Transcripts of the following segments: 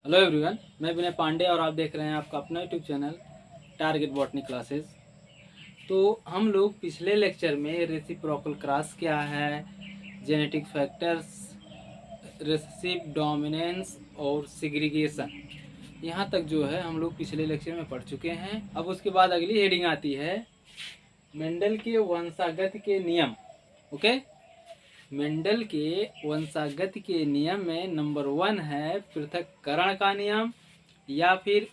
Hello everyone, मैं विनय पांडे और आप देख रहे हैं आपका अपना YouTube channel target botany classes. तो हम लोग पिछले लेक्चर में रेसिप्रोकल क्रॉस क्या है, जेनेटिक फैक्टर्स, रिसेसिव डोमिनेंस और सेग्रीगेशन, यहाँ तक जो है हम लोग पिछले लेक्चर में पढ़ चुके हैं। अब उसके बाद अगली हेडिंग आती है मेंडल के वंशागत के नियम। ओके, मेंडल के वंशागत के नियम में नंबर 1 है पृथक्करण का नियम, या फिर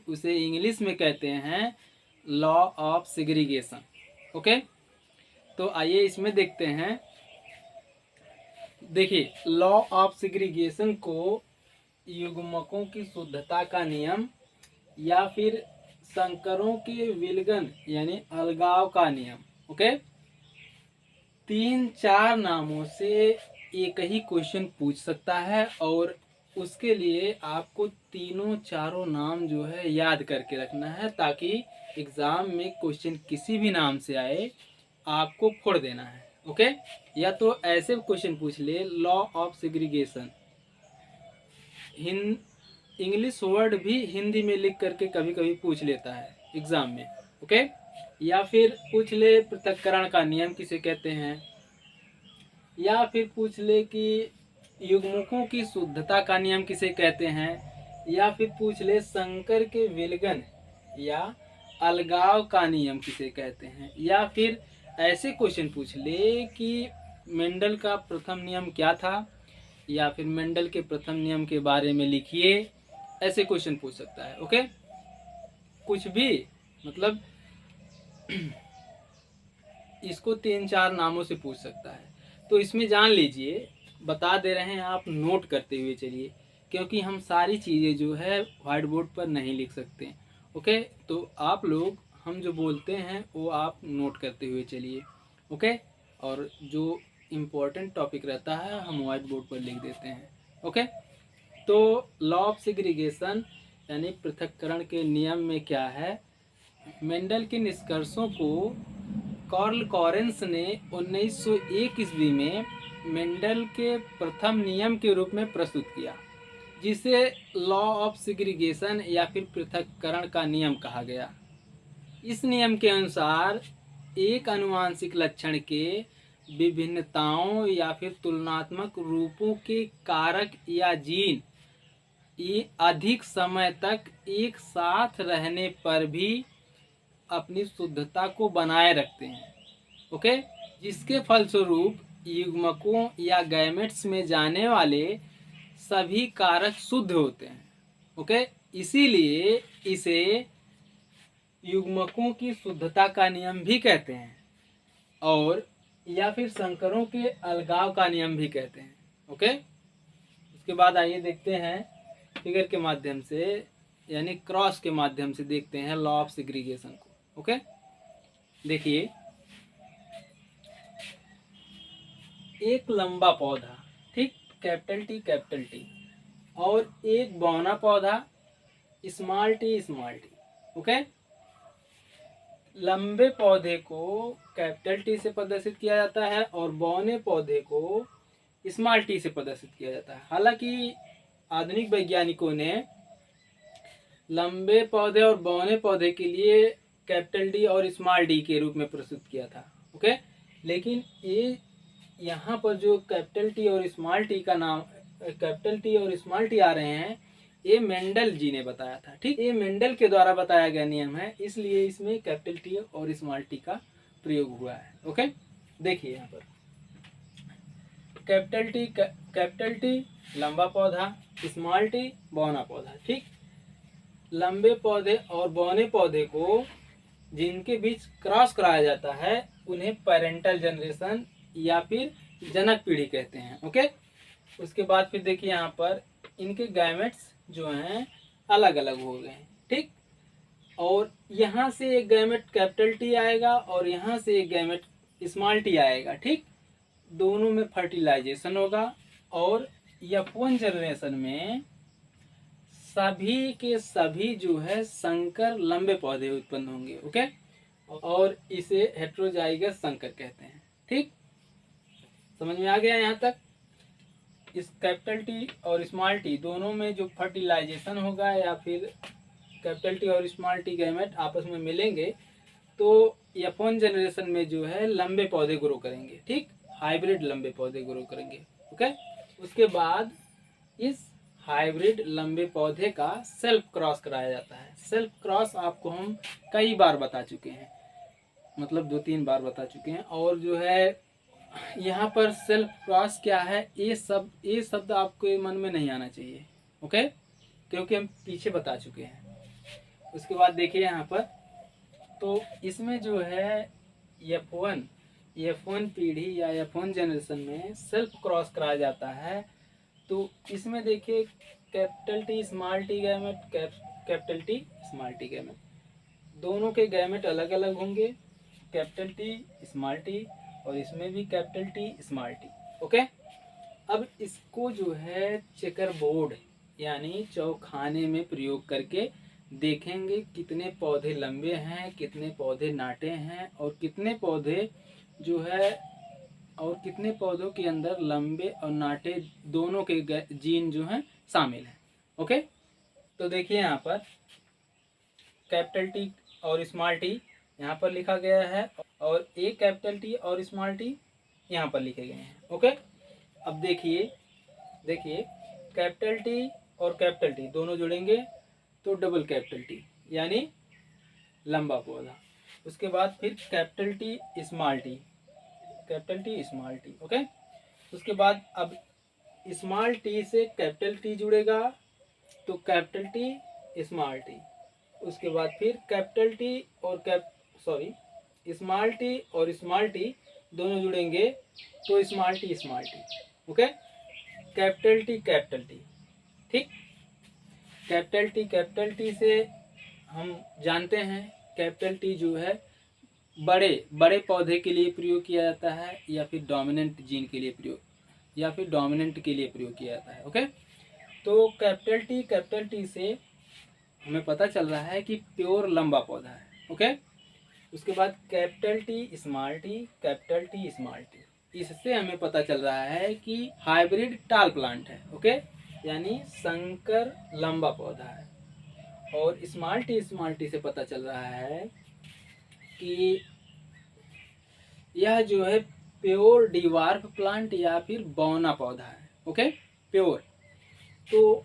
उसे इंग्लिश में कहते हैं लॉ ऑफ सेग्रीगेशन। ओके, तो आइए इसमें देखते हैं। देखिए, लॉ ऑफ सेग्रीगेशन को युग्मकों की शुद्धता का नियम या फिर संकरों के विलगन यानी अलगाव का नियम, ओके, 3-4 नामों से एक ही क्वेश्चन पूछ सकता है और उसके लिए आपको तीनों चारों नाम जो है याद करके रखना है, ताकि एग्ज़ाम में क्वेश्चन किसी भी नाम से आए आपको फोड़ देना है। ओके, या तो ऐसे क्वेश्चन पूछ ले, law of segregation English word भी हिंदी में लिख करके कभी कभी पूछ लेता है एग्ज़ाम में। ओके, या फिर पूछ ले पृथक्करण का नियम किसे कहते हैं, या फिर पूछ ले कि युग्मकों की शुद्धता का नियम किसे कहते हैं, या फिर पूछ ले संकर के विलगन या अलगाव का नियम किसे कहते हैं, या फिर ऐसे क्वेश्चन पूछ ले कि मेंडल का प्रथम नियम क्या था, या फिर मेंडल के प्रथम नियम के बारे में लिखिए। ऐसे क्वेश्चन पूछ सकता है। ओके, कुछ भी, मतलब इसको 3-4 नामों से पूछ सकता है। तो इसमें जान लीजिए, बता दे रहे हैं, आप नोट करते हुए चलिए, क्योंकि हम सारी चीज़ें जो है व्हाइट बोर्ड पर नहीं लिख सकते। ओके, तो आप लोग हम जो बोलते हैं वो आप नोट करते हुए चलिए। ओके, और जो इम्पोर्टेंट टॉपिक रहता है हम व्हाइट बोर्ड पर लिख देते हैं। ओके, तो लॉ ऑफ सेग्रीगेशन यानी पृथक्करण के नियम में क्या है, मेंडल के निष्कर्षों को कार्ल कॉरेंस ने 1901 ईस्वी में मेंडल के प्रथम नियम के रूप में प्रस्तुत किया, जिसे लॉ ऑफ सेग्रीगेशन या फिर पृथक्करण का नियम कहा गया। इस नियम के अनुसार एक आनुवांशिक लक्षण के विभिन्नताओं या फिर तुलनात्मक रूपों के कारक या जीन ये अधिक समय तक एक साथ रहने पर भी अपनी शुद्धता को बनाए रखते हैं। ओके, जिसके फलस्वरूप युग्मकों या गैमेट्स में जाने वाले सभी कारक शुद्ध होते हैं। ओके, इसीलिए इसे युग्मकों की शुद्धता का नियम भी कहते हैं, और या फिर संकरों के अलगाव का नियम भी कहते हैं। ओके, उसके बाद आइए देखते हैं फिगर के माध्यम से, यानी क्रॉस के माध्यम से देखते हैं लॉ ऑफ सेग्रीगेशन को। ओके, देखिए, एक लंबा पौधा, ठीक, कैपिटल टी, और एक बौना पौधा, स्मॉल टी। ओके, लंबे पौधे को कैपिटल टी से प्रदर्शित किया जाता है और बौने पौधे को स्मॉल टी से प्रदर्शित किया जाता है। हालांकि आधुनिक वैज्ञानिकों ने लंबे पौधे और बौने पौधे के लिए कैपिटल डी और स्मॉल डी के रूप में प्रस्तुत किया था। ओके, लेकिन ये यहाँ पर जो कैपिटल टी और स्मॉल टी का नाम, कैपिटल टी और स्मॉल टी आ रहे हैं, ये मेंडल जी ने बताया था। ठीक, ये मेंडल के द्वारा बताया गया नियम है, इसलिए इसमें कैपिटल टी और स्मॉल टी का प्रयोग हुआ है। ओके, देखिए यहाँ पर कैपिटल टी लंबा पौधा, स्मॉल टी बौना पौधा। ठीक, लंबे पौधे और बौने पौधे को जिनके बीच क्रॉस कराया जाता है उन्हें पेरेंटल जनरेशन या फिर जनक पीढ़ी कहते हैं। ओके, उसके बाद फिर देखिए यहाँ पर इनके गैमेट्स जो हैं अलग अलग हो गए हैं। ठीक, और यहाँ से एक गैमेट कैपिटल टी आएगा और यहाँ से एक गैमेट स्मॉल टी आएगा। ठीक, दोनों में फर्टिलाइजेशन होगा और F1 जनरेशन में सभी के सभी जो है संकर लंबे पौधे उत्पन्न होंगे। ओके, और इसे हेट्रोजाइगस संकर कहते हैं। ठीक, समझ में आ गया यहाँ तक? इस कैपिटल टी और स्मॉल टी दोनों में जो फर्टिलाइजेशन होगा या फिर कैपिटल टी और स्मॉल टी गैमेट आपस में मिलेंगे तो F1 जनरेशन में जो है लंबे पौधे ग्रो करेंगे, ठीक, हाइब्रिड लंबे पौधे ग्रो करेंगे। ओके, उसके बाद इस हाइब्रिड लंबे पौधे का सेल्फ क्रॉस कराया जाता है। सेल्फ क्रॉस आपको हम कई बार बता चुके हैं, मतलब 2-3 बार बता चुके हैं। और जो है यहाँ पर सेल्फ क्रॉस क्या है, ये शब्द आपके मन में नहीं आना चाहिए, ओके, क्योंकि हम पीछे बता चुके हैं। उसके बाद देखिए यहाँ पर, तो इसमें जो है F1 पीढ़ी या F1 जनरेशन में सेल्फ क्रॉस कराया जाता है। तो इसमें देखिए capital T small T gamete, capital T small T gamete दोनों के गैमेट अलग अलग होंगे, कैपिटल टी स्मॉल टी और इसमें भी capital T small T. Okay, अब इसको जो है चेकर बोर्ड यानी चौखाने में प्रयोग करके देखेंगे कितने पौधे लंबे हैं, कितने पौधे नाटे हैं और कितने पौधे जो है और कितने पौधों के अंदर लंबे और नाटे दोनों के जीन जो हैं शामिल हैं। ओके, तो देखिए यहाँ पर कैपिटल टी और स्मॉल टी यहाँ पर लिखा गया है और एक कैपिटल टी और स्मॉल टी यहाँ पर लिखे गए हैं। ओके, अब देखिए कैपिटल टी और कैपिटल टी दोनों जुड़ेंगे तो डबल कैपिटल टी यानी लंबा पौधा। उसके बाद फिर capital T small T, capital T small T. Okay, उसके बाद अब स्मॉल टी से कैपिटल टी जुड़ेगा तो कैपिटल टी स्मॉल टी। उसके बाद फिर कैपिटल टी और स्मॉल टी और स्मॉल टी दोनों जुड़ेंगे तो small T small T. Okay, capital T, ठीक, कैपिटल टी से हम जानते हैं कैपिटल टी जो है बड़े पौधे के लिए प्रयोग किया जाता है या फिर डोमिनेंट जीन के लिए प्रयोग या फिर डोमिनेंट के लिए प्रयोग किया जाता है। ओके, तो कैपिटल टी से हमें पता चल रहा है कि प्योर लंबा पौधा है। ओके, उसके बाद कैपिटल टी स्मॉल टी, इससे हमें पता चल रहा है कि हाइब्रिड टाल प्लांट है। ओके, यानी संकर लंबा पौधा है। और स्मॉल टी से पता चल रहा है कि यह जो है प्योर डिवार्फ प्लांट या फिर बौना पौधा है। Okay, pure. तो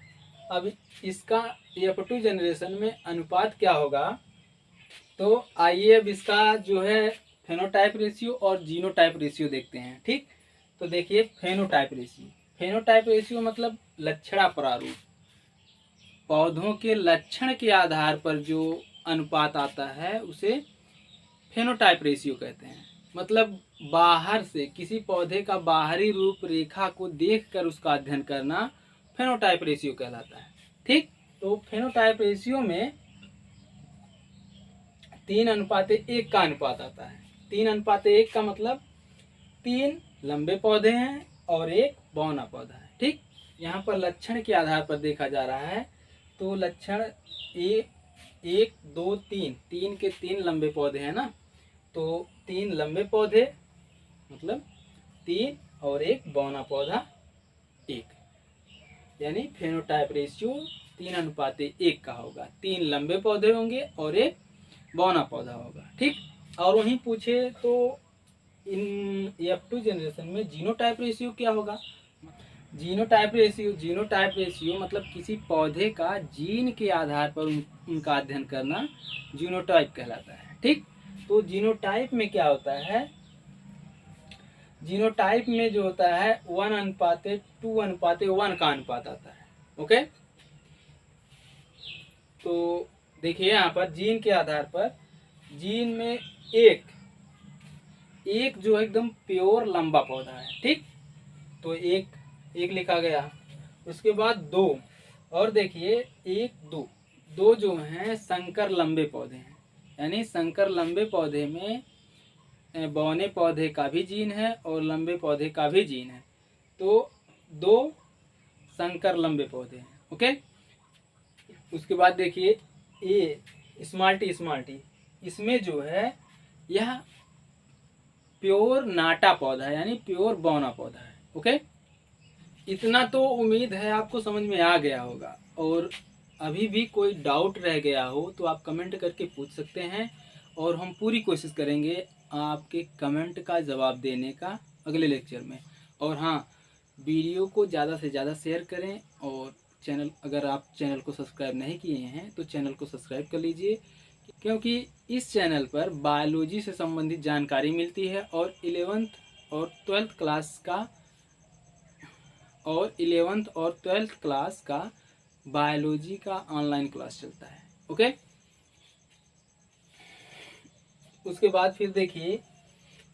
अब इसका F2 जनरेशन में अनुपात क्या होगा, तो आइए अब इसका जो है फेनोटाइप रेशियो और जीनोटाइप रेशियो देखते हैं। ठीक, तो देखिए फेनोटाइप रेशियो मतलब लक्षणा प्रारूप, पौधों के लक्षण के आधार पर जो अनुपात आता है उसे फेनोटाइप रेशियो कहते हैं। मतलब बाहर से किसी पौधे का बाहरी रूप रेखा को देखकर उसका अध्ययन करना फेनोटाइप रेशियो कहलाता है। ठीक, तो फेनोटाइप रेशियो में 3:1 का अनुपात आता है। 3:1 का मतलब 3 लंबे पौधे हैं और 1 बौना पौधा है। ठीक, यहाँ पर लक्षण के आधार पर देखा जा रहा है। तो लक्षण 1 2 3 के 3 लंबे पौधे हैं ना, तो 3 लंबे पौधे मतलब 3 और 1 बौना पौधा 1, यानी फेनोटाइप रेशियो 3:1 का होगा। 3 लंबे पौधे होंगे और 1 बौना पौधा होगा। ठीक, और वहीं पूछे तो इन F2 जनरेशन में जीनोटाइप रेशियो क्या होगा। जीनोटाइप रेशियो मतलब किसी पौधे का जीन के आधार पर उनका अध्ययन करना जीनोटाइप कहलाता है। ठीक, तो जीनोटाइप में क्या होता है, जीनोटाइप में जो होता है 1:2:1 का अनुपात आता है। ओके, तो देखिए यहाँ पर जीन के आधार पर जीन में एक जो एकदम प्योर लंबा पौधा है। ठीक, तो एक लिखा गया। उसके बाद 2 और देखिए 1 2 जो हैं संकर लंबे पौधे हैं, यानी संकर लंबे पौधे में बौने पौधे का भी जीन है और लंबे पौधे का भी जीन है। तो 2 संकर लंबे पौधे हैं। ओके, उसके बाद देखिए ए स्मॉल टी, इसमें जो है यह प्योर नाटा पौधा है, यानी प्योर बौना पौधा है। ओके, इतना तो उम्मीद है आपको समझ में आ गया होगा, और अभी भी कोई डाउट रह गया हो तो आप कमेंट करके पूछ सकते हैं, और हम पूरी कोशिश करेंगे आपके कमेंट का जवाब देने का अगले लेक्चर में। और हाँ, वीडियो को ज़्यादा से ज़्यादा शेयर करें, और अगर आप चैनल को सब्सक्राइब नहीं किए हैं तो चैनल को सब्सक्राइब कर लीजिए, क्योंकि इस चैनल पर बायोलॉजी से संबंधित जानकारी मिलती है, और 11th और 12th क्लास का बायोलॉजी का ऑनलाइन क्लास चलता है। ओके, उसके बाद फिर देखिए,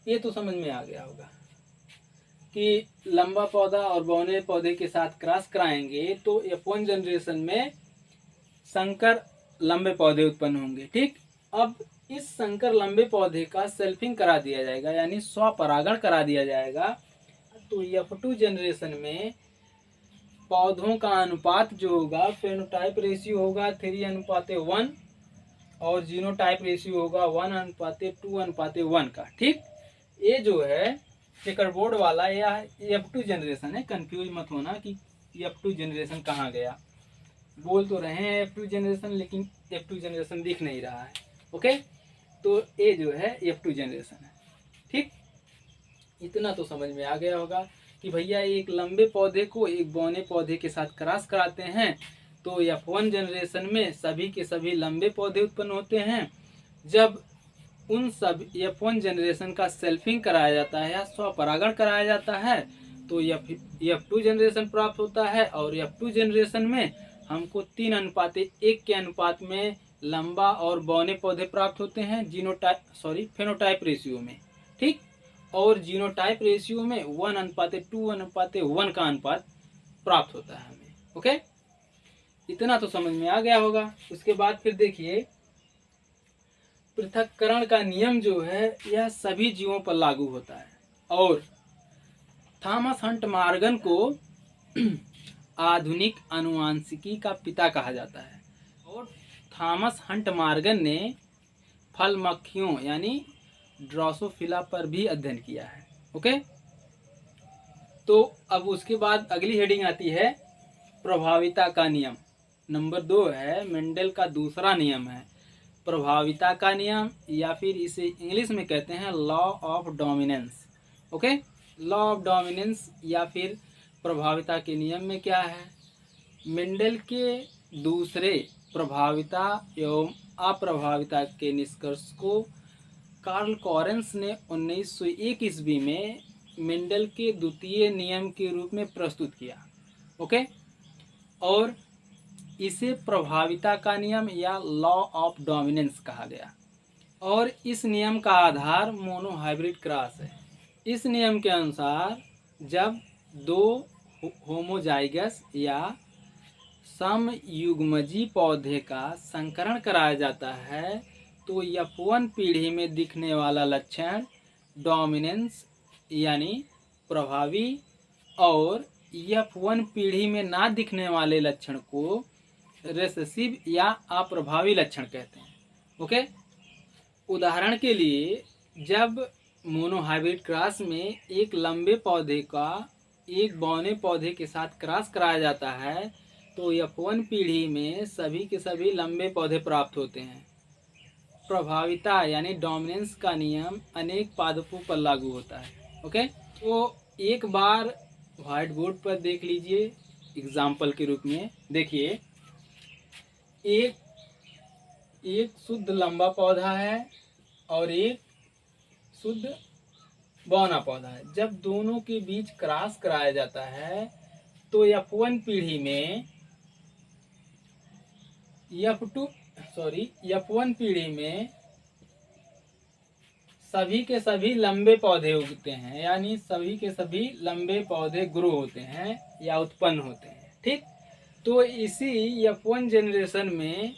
ये तो समझ में आ गया होगा कि लंबा पौधा और बौने पौधे के साथ क्रॉस कराएंगे तो F1 जनरेशन में संकर लंबे पौधे उत्पन्न होंगे। ठीक, अब इस संकर लंबे पौधे का सेल्फिंग करा दिया जाएगा, यानी स्वपरागण करा दिया जाएगा, तो F2 जनरेशन में पौधों का अनुपात जो होगा, फेनोटाइप रेशियो होगा 3:1, और जीनोटाइप रेशियो होगा 1:2:1 का। ठीक, ये जो है चेकरबोर्ड वाला या F2 जनरेशन है। कंफ्यूज मत होना कि F2 जनरेशन कहाँ गया। बोल तो रहे हैं F2 जनरेशन, लेकिन F2 जनरेशन दिख नहीं रहा है। ओके, तो ये जो है F2 जनरेशन है। ठीक, इतना तो समझ में आ गया होगा कि भैया एक लंबे पौधे को एक बौने पौधे के साथ क्रॉस कराते हैं तो F1 जनरेशन में सभी के सभी लंबे पौधे उत्पन्न होते हैं। जब उन सब F1 जनरेशन का सेल्फिंग कराया जाता है या स्वपरागण कराया जाता है तो F2 जनरेशन प्राप्त होता है, और F2 जनरेशन में हमको 3:1 के अनुपात में लंबा और बौने पौधे प्राप्त होते हैं फेनोटाइप रेशियो में। ठीक, और जीनोटाइप रेशियो में 1:2:1 का अनुपात प्राप्त होता है हमें। ओके, इतना तो समझ में आ गया होगा। उसके बाद फिर देखिए, पृथक्करण का नियम जो है यह सभी जीवों पर लागू होता है, और थॉमस हंट मॉर्गन को आधुनिक आनुवांशिकी का पिता कहा जाता है, और थॉमस हंट मॉर्गन ने फल मक्खियों यानी ड्रोसोफिला पर भी अध्ययन किया है। ओके, तो अब उसके बाद अगली हेडिंग आती है प्रभाविता का नियम। नंबर 2 है, मेंडल का दूसरा नियम है प्रभाविता का नियम, या फिर इसे इंग्लिश में कहते हैं law of dominance. Okay, law of dominance या फिर प्रभाविता के नियम में क्या है? मेंडल के दूसरे प्रभाविता एवं अप्रभाविता के निष्कर्ष को कार्ल कॉरेंस ने 1901 ईस्वी में मेंडल के द्वितीय नियम के रूप में प्रस्तुत किया। ओके, और इसे प्रभाविता का नियम या लॉ ऑफ डोमिनेंस कहा गया, और इस नियम का आधार मोनोहाइब्रिड क्रॉस है। इस नियम के अनुसार जब दो होमोजाइगस या समयुग्मजी पौधे का संकरण कराया जाता है तो F1 पीढ़ी में दिखने वाला लक्षण डोमिनेंस यानी प्रभावी, और F1 पीढ़ी में ना दिखने वाले लक्षण को रेसेसिव या अप्रभावी लक्षण कहते हैं। ओके, उदाहरण के लिए जब मोनोहाइब्रिड क्रॉस में एक लंबे पौधे का एक बौने पौधे के साथ क्रॉस कराया जाता है तो F1 पीढ़ी में सभी के सभी लंबे पौधे प्राप्त होते हैं। प्रभाविता यानी डोमिनेंस का नियम अनेक पादपों पर लागू होता है। ओके, तो एक बार व्हाइट बोर्ड पर देख लीजिए एग्जाम्पल के रूप में। देखिए, एक शुद्ध लंबा पौधा है और एक शुद्ध बौना पौधा है। जब दोनों के बीच क्रॉस कराया जाता है तो F1 पीढ़ी में F1 पीढ़ी में सभी के सभी लंबे पौधे उगते हैं, यानी सभी के सभी लंबे पौधे ग्रो होते हैं या उत्पन्न होते हैं। ठीक, तो इसी F1 जनरेशन में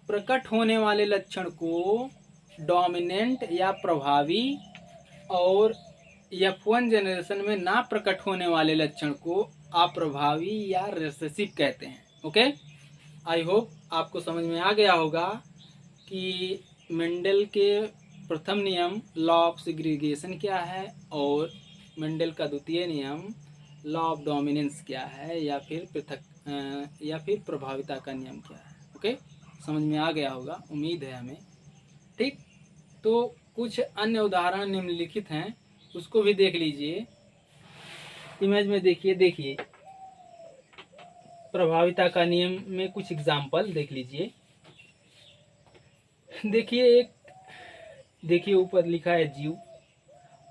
प्रकट होने वाले लक्षण को डोमिनेंट या प्रभावी, और F1 जनरेशन में ना प्रकट होने वाले लक्षण को अप्रभावी या रेसेसिव कहते हैं। ओके, आई होप आपको समझ में आ गया होगा कि मेंडल के प्रथम नियम लॉ ऑफ सेग्रीगेशन क्या है और मेंडल का द्वितीय नियम लॉ ऑफ डोमिनेंस क्या है, या फिर या फिर प्रभाविता का नियम क्या है। ओके, समझ में आ गया होगा, उम्मीद है हमें। ठीक, तो कुछ अन्य उदाहरण निम्नलिखित हैं, उसको भी देख लीजिए। इमेज में देखिए प्रभाविता का नियम में कुछ एग्जाम्पल देख लीजिए। देखिए ऊपर लिखा है जीव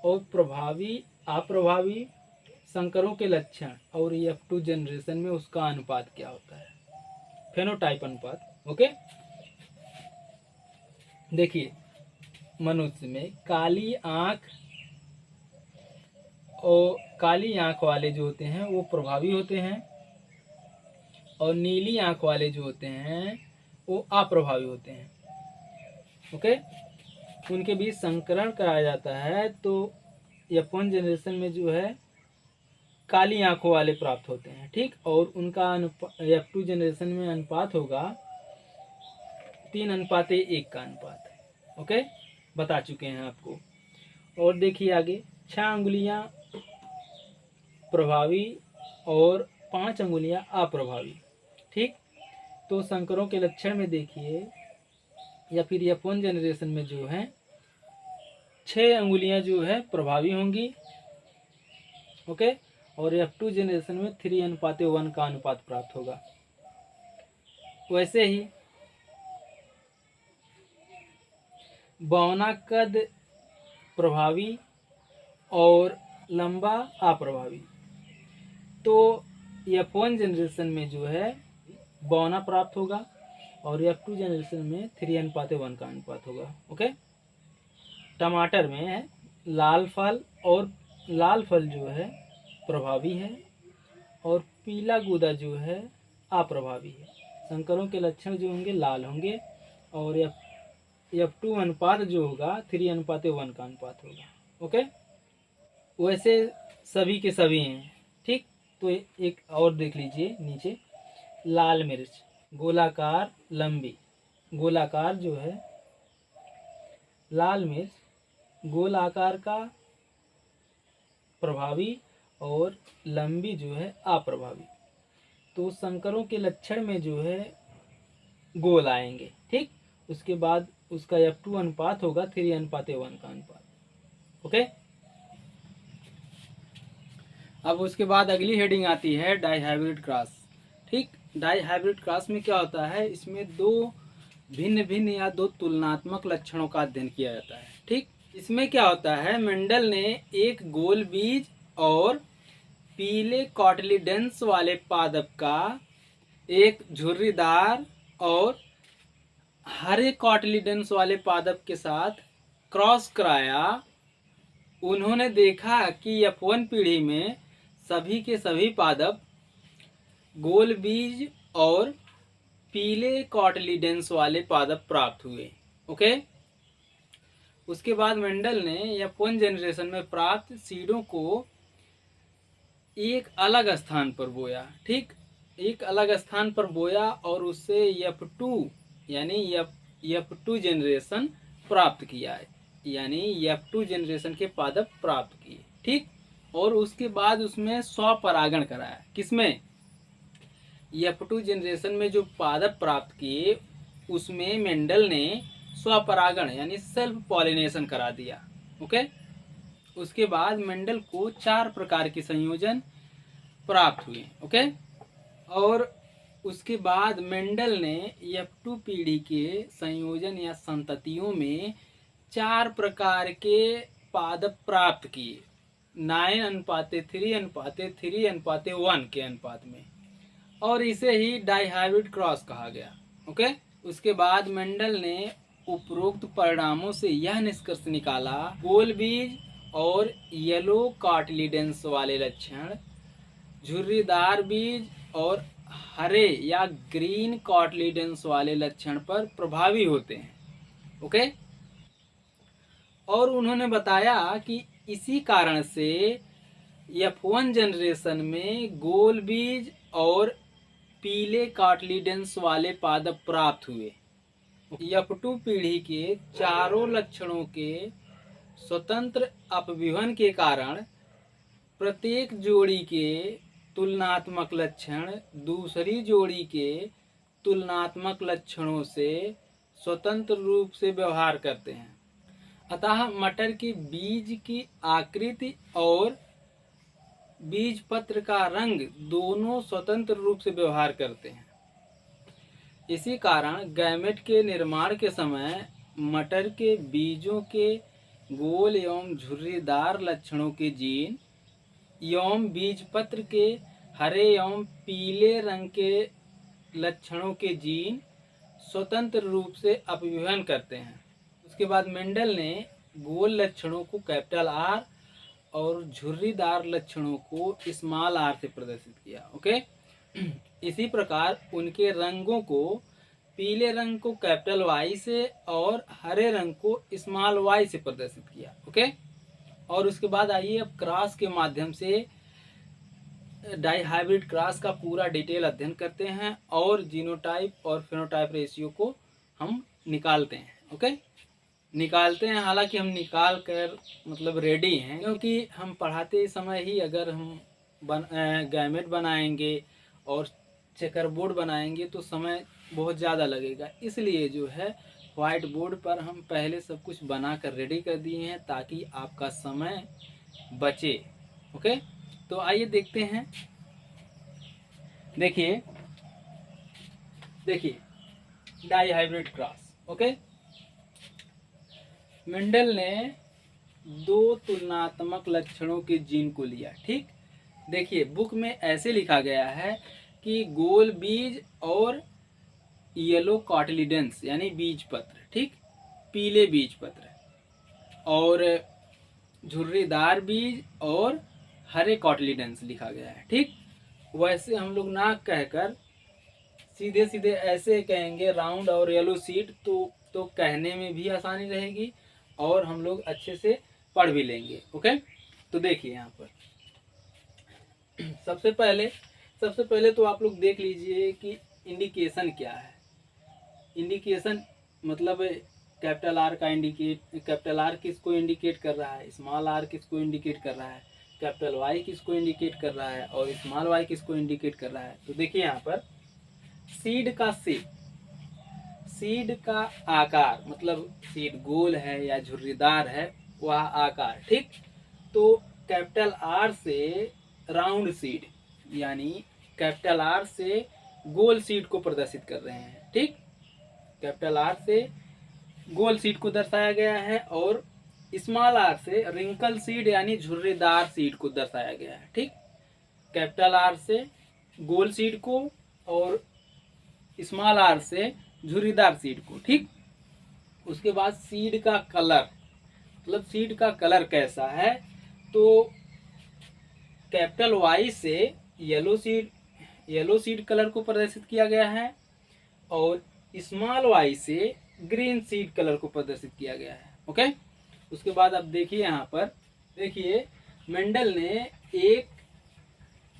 और प्रभावी अप्रभावी संकरों के लक्षण और F2 जनरेशन में उसका अनुपात क्या होता है, फेनोटाइप अनुपात। ओके, देखिए मनुष्य में काली आंख वाले जो होते हैं वो प्रभावी होते हैं, और नीली आंख वाले जो होते हैं वो अप्रभावी होते हैं। ओके, उनके बीच संकरण कराया जाता है, तो F1 जनरेशन में जो है काली आंखों वाले प्राप्त होते हैं। ठीक, और उनका F2 जनरेशन में अनुपात होगा 3:1 का अनुपात। ओके, बता चुके हैं आपको। और देखिए आगे, 6 अंगुलियां प्रभावी और 5 अंगुलियां अप्रभावी। ठीक, तो संकरों के लक्षण में देखिए, या फिर F1 जनरेशन में जो है 6 अंगुलियां जो है प्रभावी होंगी। ओके, और F2 जनरेशन में 3:1 का अनुपात प्राप्त होगा। वैसे ही बौना कद प्रभावी और लंबा अप्रभावी, तो F1 जनरेशन में जो है बौना प्राप्त होगा, और F2 जनरेशन में 3:1 का अनुपात होगा। ओके, टमाटर में है लाल फल जो है प्रभावी है, और पीला गूदा जो है अप्रभावी है। संकरों के लक्षण जो होंगे लाल होंगे, और F2 अनुपात जो होगा 3:1 का अनुपात होगा। ओके, वैसे सभी के सभी हैं। ठीक, तो एक और देख लीजिए नीचे, लाल मिर्च गोलाकार लंबी, गोलाकार जो है लाल मिर्च गोल आकार का प्रभावी और लंबी जो है अप्रभावी, तो संकरों के लक्षण में जो है गोल आएंगे। ठीक, उसके बाद उसका F2 अनुपात होगा 3:1 का अनुपात। ओके, अब उसके बाद अगली हेडिंग आती है डाईहाइब्रिड क्रॉस। ठीक, डाईहाइब्रिड क्रॉस में क्या होता है, इसमें दो भिन्न भिन्न या दो तुलनात्मक लक्षणों का अध्ययन किया जाता है। ठीक, इसमें क्या होता है, मेंडल ने एक गोल बीज और पीले कॉटिलिडन्स वाले पादप का एक झुर्रीदार और हरे कॉटिलिडन्स वाले पादप के साथ क्रॉस कराया। उन्होंने देखा कि F1 पीढ़ी में सभी के सभी पादप गोल बीज और पीले कॉटिलिडन्स वाले पादप प्राप्त हुए। ओके, उसके बाद मेंडल ने F1 जनरेशन में प्राप्त सीडों को एक अलग स्थान पर बोया। ठीक, एक अलग स्थान पर बोया और उससे F2 यानी F2 जनरेशन प्राप्त किया है, यानी F2 जनरेशन के पादप प्राप्त किए। ठीक, और उसके बाद उसमें स्वपरागण कराया। किसमें, F2 जनरेशन में जो पादप प्राप्त किए उसमें मेंडल ने स्वपरागण यानी सेल्फ पॉलिनेशन करा दिया। ओके, उसके बाद मेंडल को 4 प्रकार के संयोजन प्राप्त हुए। ओके, और उसके बाद मेंडल ने F2 पीढ़ी के संयोजन या संततियों में 4 प्रकार के पादप प्राप्त किए, 9:3:3:1 के अनुपात में, और इसे ही डाईहाइब्रिड क्रॉस कहा गया। ओके, उसके बाद मेंडल ने उपरोक्त परिणामों से यह निष्कर्ष निकाला, गोल बीज और येलो कार्टिलिडेंस वाले लक्षण झुर्रीदार बीज और हरे या ग्रीन कार्टिलिडेंस वाले लक्षण पर प्रभावी होते हैं। ओके, और उन्होंने बताया कि इसी कारण से F1 जनरेशन में गोल बीज और पीले कार्टिलिडेंस वाले पादप प्राप्त हुए। F2 पीढ़ी के चारों लक्षणों के स्वतंत्र अपविभन के कारण प्रत्येक जोड़ी के तुलनात्मक लक्षण दूसरी जोड़ी के तुलनात्मक लक्षणों से स्वतंत्र रूप से व्यवहार करते हैं। अतः मटर के बीज की आकृति और बीज पत्र का रंग दोनों स्वतंत्र रूप से व्यवहार करते हैं। इसी कारण गैमेट के निर्माण के समय मटर के बीजों के गोल एवं झुर्रीदार लक्षणों के जीन एवं बीज पत्र के हरे एवं पीले रंग के लक्षणों के जीन स्वतंत्र रूप से अपव्यूहन करते हैं। उसके बाद मेंडल ने गोल लक्षणों को कैपिटल आर और झुर्रीदार लक्षणों को स्मॉल आर से प्रदर्शित किया। ओके, इसी प्रकार उनके रंगों को पीले रंग को कैपिटल वाई से और हरे रंग को स्मॉल वाई से प्रदर्शित किया। ओके, और उसके बाद आइए अब क्रॉस के माध्यम से डाई हाइब्रिड क्रॉस का पूरा डिटेल अध्ययन करते हैं और जीनोटाइप और फेनोटाइप रेशियो को हम निकालते हैं। ओके, निकालते हैं, हालांकि हम निकाल कर मतलब रेडी हैं, क्योंकि हम पढ़ाते समय ही अगर हम गैमेट बनाएंगे और चेकर बोर्ड बनाएंगे तो समय बहुत ज़्यादा लगेगा। इसलिए जो है व्हाइट बोर्ड पर हम पहले सब कुछ बना कर रेडी कर दिए हैं ताकि आपका समय बचे। ओके, तो आइए देखते हैं। देखिए dihybrid cross. Okay, Mendel ने दो तुलनात्मक लक्षणों के जीन को लिया। ठीक, देखिए बुक में ऐसे लिखा गया है कि गोल बीज और येलो कॉटिलिडेंस यानी बीज पत्र, ठीक, पीले बीज पत्र और झुर्रीदार बीज और हरे कॉटिलिडेंस लिखा गया है। ठीक, वैसे हम लोग ना कहकर सीधे सीधे ऐसे कहेंगे राउंड और येलो सीड तो कहने में भी आसानी रहेगी और हम लोग अच्छे से पढ़ भी लेंगे। ओके, तो देखिए यहाँ पर सबसे पहले तो आप लोग देख लीजिए कि इंडिकेशन क्या है। इंडिकेशन मतलब कैपिटल आर का कैपिटल आर किसको इंडिकेट कर रहा है, स्मॉल आर किसको इंडिकेट कर रहा है, कैपिटल वाई किसको इंडिकेट कर रहा है और स्मॉल वाई किसको इंडिकेट कर रहा है। तो देखिए यहाँ पर सीड का आकार मतलब सीड गोल है या झुर्रीदार है वह आकार। ठीक, तो कैपिटल आर से राउंड सीड यानी कैपिटल आर से गोल सीड को प्रदर्शित कर रहे हैं। ठीक, कैपिटल आर से गोल सीड को दर्शाया गया है और स्मॉल आर से रिंकल सीड यानी झुर्रीदार सीड को दर्शाया गया है। ठीक, कैपिटल आर से गोल सीड को और स्मॉल आर से झुर्रीदार सीड को। ठीक, उसके बाद सीड का कलर मतलब सीड का कलर कैसा है, तो कैपिटल वाई से येलो सीड कलर को प्रदर्शित किया गया है और स्मॉल वाई से ग्रीन सीड कलर को प्रदर्शित किया गया है। ओके, उसके बाद अब देखिए यहाँ पर देखिए मेंडल ने एक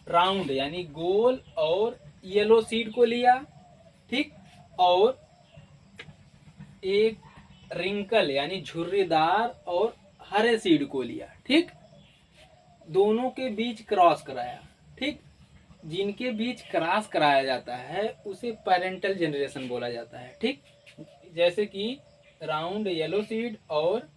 राउंड यानी गोल और येलो सीड को लिया। ठीक, और एक रिंकल यानी झुर्रीदार और हरे सीड को लिया। ठीक, दोनों के बीच क्रॉस कराया। ठीक, जिनके बीच क्रॉस कराया जाता है उसे पेरेंटल जनरेशन बोला जाता है। ठीक, जैसे कि राउंड येलो सीड और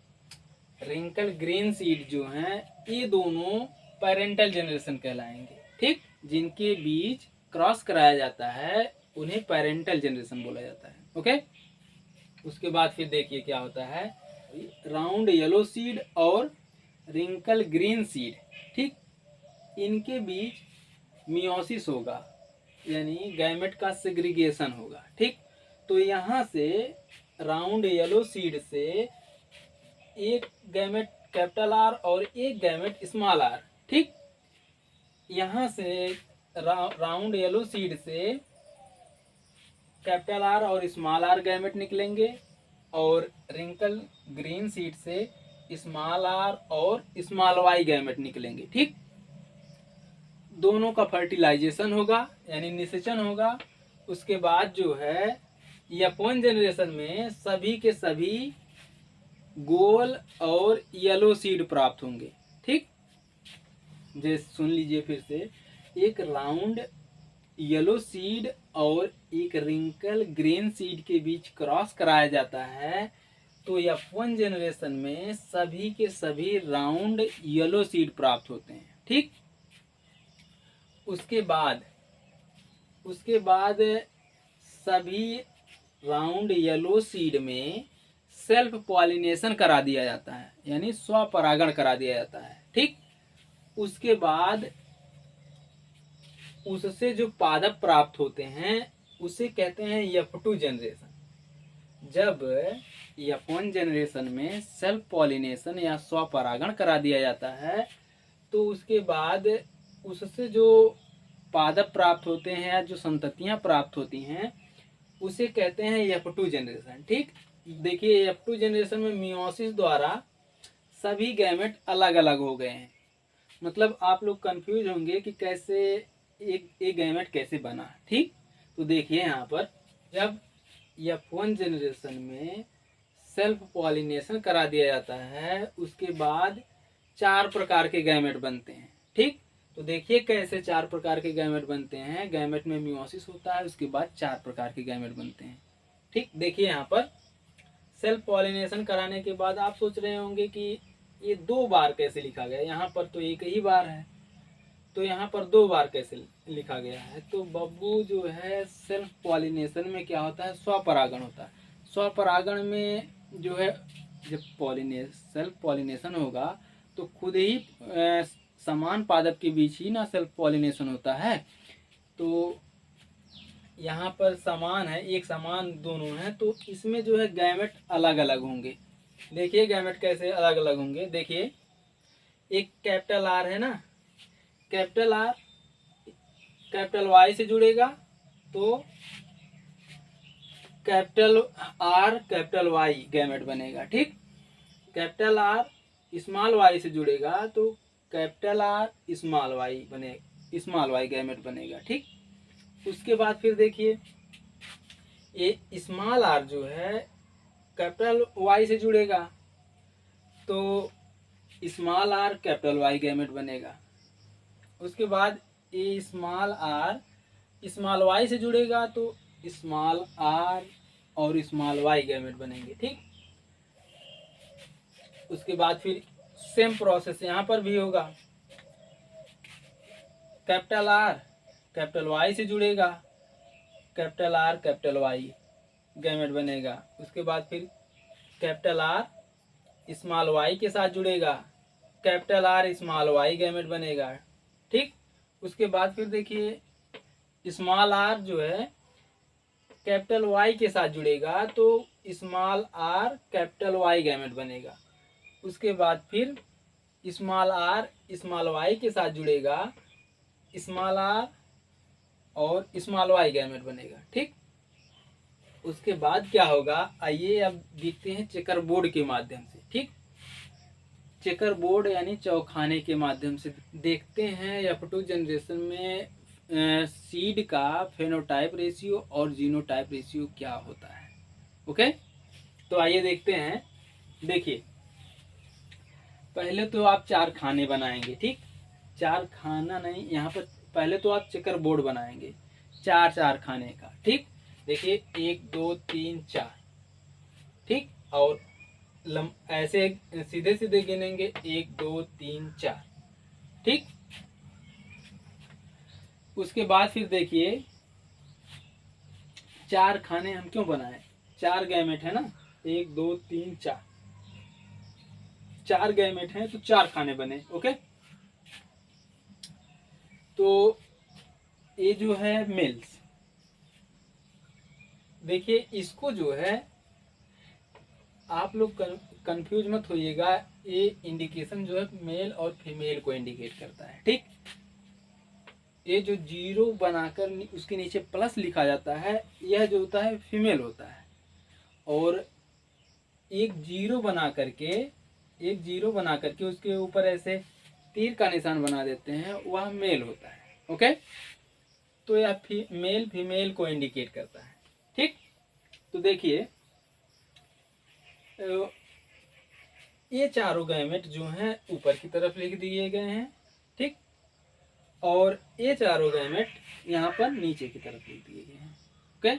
रिंकल ग्रीन सीड जो हैं ये दोनों पेरेंटल जनरेशन कहलाएंगे। ठीक, जिनके बीच क्रॉस कराया जाता है उन्हें पेरेंटल जनरेशन बोला जाता है। ओके, उसके बाद फिर देखिए क्या होता है, राउंड येलो सीड और रिंकल ग्रीन सीड। ठीक, इनके बीच मियोसिस होगा यानी गैमेट का सेग्रीगेशन होगा। ठीक, तो यहाँ से राउंड येलो सीड से एक गैमेट कैपिटल आर और एक गैमेट स्मॉल आर। ठीक, यहाँ से राउंड येलो सीड से कैपिटल आर और स्मॉल आर गैमेट निकलेंगे और रिंकल ग्रीन सीड से स्मॉल आर और स्मॉल वाई गैमेट निकलेंगे। ठीक, दोनों का फर्टिलाइजेशन होगा यानी निषेचन होगा। उसके बाद जो है F1 जनरेशन में सभी के सभी गोल और येलो सीड प्राप्त होंगे। ठीक, जैसे सुन लीजिए फिर से, एक राउंड येलो सीड और एक रिंकल ग्रीन सीड के बीच क्रॉस कराया जाता है तो F1 जनरेशन में सभी के सभी राउंड येलो सीड प्राप्त होते हैं। ठीक, उसके बाद सभी राउंड येलो सीड में सेल्फ पॉलिनेशन करा दिया जाता है, यानी स्वपरागण करा दिया जाता है। ठीक, उसके बाद उससे जो पादप प्राप्त होते हैं उसे कहते हैं F2 जनरेशन। जब F1 जनरेशन में सेल्फ पॉलिनेशन या स्वपरागण करा दिया जाता है तो उसके बाद उससे जो पादप प्राप्त होते हैं या जो संततियां प्राप्त होती हैं उसे कहते हैं F2 जनरेशन। ठीक, देखिए F2 जनरेशन में मियोसिस द्वारा सभी गैमेट अलग अलग हो गए हैं। मतलब आप लोग कंफ्यूज होंगे कि कैसे एक गैमेट कैसे बना। ठीक, तो देखिए यहाँ पर जब F1 जनरेशन में सेल्फ पॉलिनेशन करा दिया जाता है उसके बाद 4 प्रकार के गैमेट बनते हैं। ठीक, तो देखिए कैसे 4 प्रकार के गैमेट बनते हैं। गैमेट में मियोसिस होता है, उसके बाद 4 प्रकार के गैमेट बनते हैं। ठीक, देखिए यहाँ पर सेल्फ पॉलिनेशन कराने के बाद आप सोच रहे होंगे कि ये 2 बार कैसे लिखा गया, यहाँ पर तो एक ही बार है तो यहाँ पर 2 बार कैसे लिखा गया है। तो बब्बू जो है सेल्फ पॉलिनेशन में क्या होता है, स्वपरागण होता है। स्वपरागण में जो है जब सेल्फ पॉलिनेशन होगा तो खुद ही समान पादप के बीच ही ना सेल्फ पॉलिनेशन होता है। तो यहाँ पर समान है, एक समान दोनों हैं, तो इसमें जो है गैमेट अलग अलग होंगे। देखिए गैमेट कैसे अलग अलग होंगे। देखिए एक कैपिटल आर है ना, कैपिटल आर कैपिटल वाई से जुड़ेगा तो capital R capital Y gamete बनेगा। ठीक, कैपिटल आर स्मॉल वाई से जुड़ेगा तो कैपिटल आर स्मॉल वाई बनेगा, स्मॉल वाई गैमेट बनेगा। ठीक, उसके बाद फिर देखिए ये स्मॉल आर जो है कैपिटल वाई से जुड़ेगा तो small R capital Y gamete बनेगा। उसके बाद ये स्मॉल आर स्मॉल वाई से जुड़ेगा तो स्मॉल आर और स्मॉल वाई गैमेट बनेंगे। ठीक, उसके बाद फिर सेम प्रोसेस यहाँ पर भी होगा। कैपिटल आर कैपिटल वाई से जुड़ेगा, capital R capital Y gamete बनेगा। उसके बाद फिर कैपिटल आर स्मॉल वाई के साथ जुड़ेगा, capital R small Y gamete बनेगा। ठीक, उसके बाद फिर देखिए स्मॉल आर जो है कैपिटल वाई के साथ जुड़ेगा तो small R capital Y gamete बनेगा। उसके बाद फिर स्मॉल आर स्मॉल वाई के साथ जुड़ेगा, स्मॉल आर और स्मॉल वाई गैमेट बनेगा। ठीक, उसके बाद क्या होगा, आइए अब देखते हैं चेकर बोर्ड के माध्यम से। ठीक, चेकर बोर्ड यानी चौखाने के माध्यम से देखते हैं F2 जनरेशन में सीड का फेनोटाइप रेशियो और जीनोटाइप रेशियो क्या होता है। ओके, तो आइए देखते हैं। देखिए पहले तो आप 4 खाने बनाएंगे। ठीक, 4 खाना नहीं, यहाँ पर पहले तो आप चेकर बोर्ड बनाएंगे 4 खाने का। ठीक, देखिए 1 2 3 4। ठीक, और ऐसे सीधे सीधे गिनेंगे 1 2 3 4। ठीक, उसके बाद फिर देखिए 4 खाने हम क्यों बनाए, 4 गैमेट है ना, 1 2 3 4, 4 गैमेट हैं तो 4 खाने बने। ओके, तो ये जो है मेल्स, देखिए इसको जो है आप लोग कंफ्यूज मत होइएगा, ये इंडिकेशन जो है मेल और फीमेल को इंडिकेट करता है। ठीक, ये जो 0 बनाकर उसके नीचे प्लस लिखा जाता है यह जो होता है फीमेल होता है, और एक 0 बना करके उसके ऊपर ऐसे तीर का निशान बना देते हैं वह मेल होता है। ओके, तो यह मेल फीमेल को इंडिकेट करता है। ठीक, तो देखिए ये चारों गैमेट जो हैं ऊपर की तरफ लिख दिए गए हैं। ठीक, और ये चारों गैमेट यहाँ पर नीचे की तरफ लिख दिए गए हैं। ओके,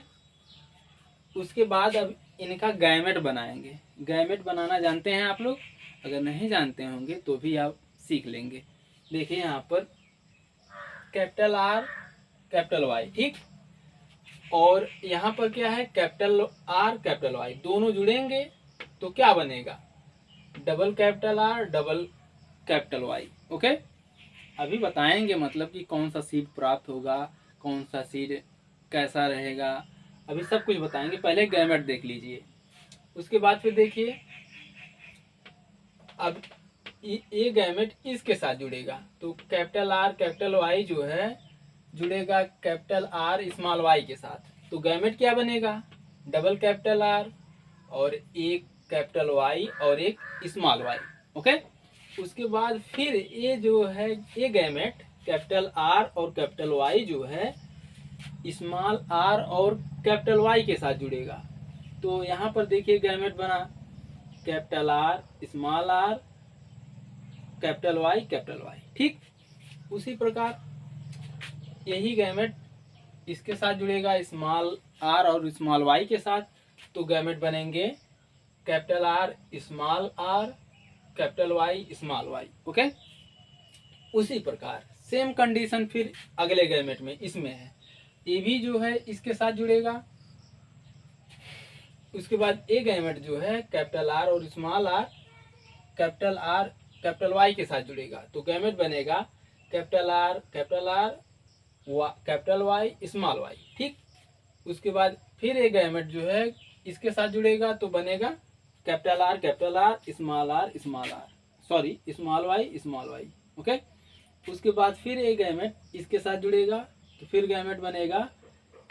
उसके बाद अब इनका गैमेट बनाएंगे। गैमेट बनाना जानते हैं आप लोग? अगर नहीं जानते होंगे तो भी आप सीख लेंगे। देखिए यहाँ पर कैपिटल आर कैपिटल वाई, ठीक, और यहाँ पर क्या है, कैपिटल आर कैपिटल वाई दोनों जुड़ेंगे तो क्या बनेगा, double capital R double capital Y. Okay, अभी बताएंगे मतलब कि कौन सा सीड प्राप्त होगा, कौन सा सीड कैसा रहेगा, अभी सब कुछ बताएंगे। पहले गैमेट देख लीजिए, उसके बाद फिर देखिए अब ये गैमेट इसके साथ जुड़ेगा तो कैपिटल आर कैपिटल वाई जो है जुड़ेगा कैपिटल आर स्मॉल वाई के साथ, तो गैमेट क्या बनेगा, डबल कैपिटल आर और एक कैपिटल वाई और एक स्मॉल वाई। ओके, उसके बाद फिर ये जो है ये गैमेट कैपिटल आर और कैपिटल वाई जो है स्मॉल आर और कैपिटल वाई के साथ जुड़ेगा, तो यहाँ पर देखिए गैमेट बना capital R small R capital Y, ठीक। उसी प्रकार यही गैमेट इसके साथ जुड़ेगा स्मॉल आर और स्मॉल वाई के साथ, तो गैमेट बनेंगे capital R small R capital Y small Y. Okay, उसी प्रकार सेम कंडीशन फिर अगले गैमेट में इसमें है, ये भी जो है इसके साथ जुड़ेगा। उसके बाद ए गैमेट जो है कैपिटल आर और स्मॉल आर कैपिटल वाई के साथ जुड़ेगा, तो गैमेट बनेगा capital R capital Y small Y, ठीक। उसके बाद फिर एक गैमेट जो है इसके साथ जुड़ेगा तो बनेगा capital R small R sorry small Y. Okay, उसके बाद फिर एक गैमेट इसके साथ जुड़ेगा तो फिर गैमेट बनेगा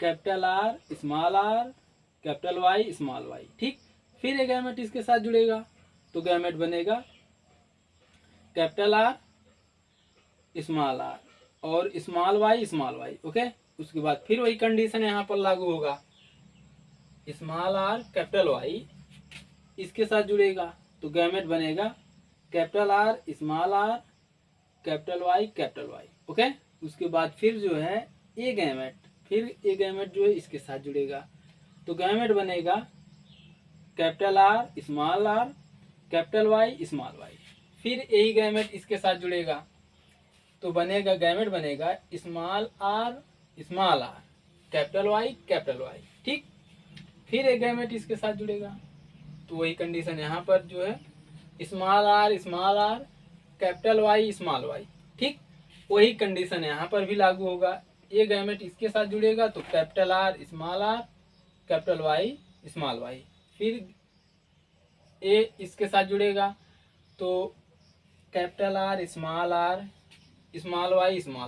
capital R capital Y small Y, ठीक। फिर एक गैमेट इसके साथ जुड़ेगा तो गैमेट बनेगा कैपिटल आर स्मॉल आर और स्मॉल वाई। ओके, उसके बाद फिर वही कंडीशन यहाँ पर लागू होगा, स्मॉल आर कैपिटल वाई इसके साथ जुड़ेगा तो गैमेट बनेगा capital R small R capital Y. Okay, उसके बाद फिर जो है ये गैमेट जो है इसके साथ जुड़ेगा तो गैमेट बनेगा capital R capital Y small Y. फिर यही गैमेट इसके साथ जुड़ेगा तो बनेगा गैमेट बनेगा स्मॉल आर कैपिटल वाई, ठीक। फिर एक गैमेट इसके साथ जुड़ेगा तो वही कंडीशन यहाँ पर जो है small R capital Y small Y, ठीक। वही कंडीशन यहाँ पर भी लागू होगा, ये गैमेट इसके साथ जुड़ेगा तो capital R capital Y small Y. फिर ए इसके साथ जुड़ेगा तो कैपिटल आर स्मॉल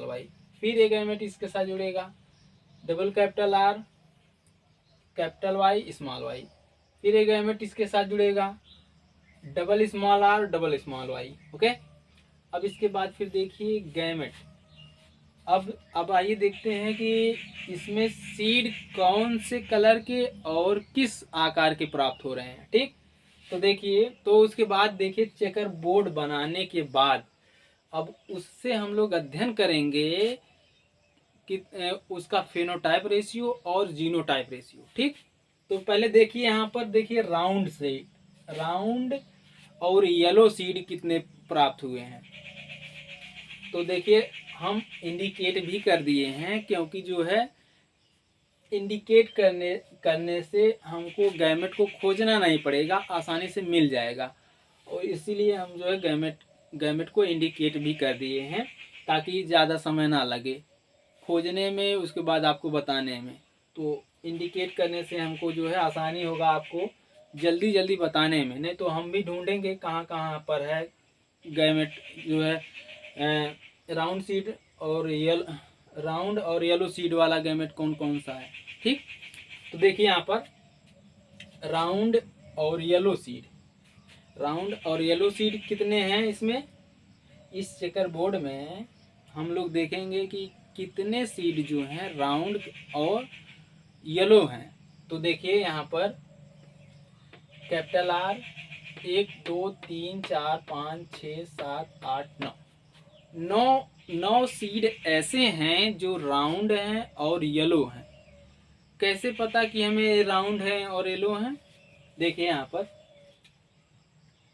वाई। फिर एक गैमेट इसके साथ जुड़ेगा double capital R capital Y small Y. फिर एक गैमेट इसके साथ जुड़ेगा double small R double small Y. Okay, अब इसके बाद फिर देखिए गैमेट, अब आइए देखते हैं कि इसमें सीड कौन से कलर के और किस आकार के प्राप्त हो रहे हैं, ठीक। तो देखिए, तो उसके बाद देखिए चेकर बोर्ड बनाने के बाद अब उससे हम लोग अध्ययन करेंगे कि उसका फेनोटाइप रेशियो और जीनोटाइप रेशियो, ठीक। तो पहले देखिए यहाँ पर देखिए राउंड और येलो सीड कितने प्राप्त हुए हैं, तो देखिए हम इंडिकेट भी कर दिए हैं, क्योंकि जो है इंडिकेट करने से हमको गैमेट को खोजना नहीं पड़ेगा, आसानी से मिल जाएगा, और इसीलिए हम जो है गैमेट को इंडिकेट भी कर दिए हैं ताकि ज़्यादा समय ना लगे खोजने में, उसके बाद आपको बताने में। तो इंडिकेट करने से हमको जो है आसानी होगा आपको जल्दी बताने में, नहीं तो हम भी ढूंढेंगे कहाँ कहाँ पर है गैमेट जो है राउंड और येलो सीड वाला गैमेट कौन कौन सा है, ठीक। तो देखिए यहाँ पर राउंड और येलो सीड कितने हैं इसमें, इस चेकर बोर्ड में हम लोग देखेंगे कि कितने सीड जो हैं राउंड और येलो हैं। तो देखिए यहाँ पर कैपिटल आर 1 2 3 4 5 6 7 8 9, नौ 9 सीड ऐसे हैं जो राउंड हैं और येलो हैं। कैसे पता कि हमें राउंड है और येलो हैं? देखिए यहाँ पर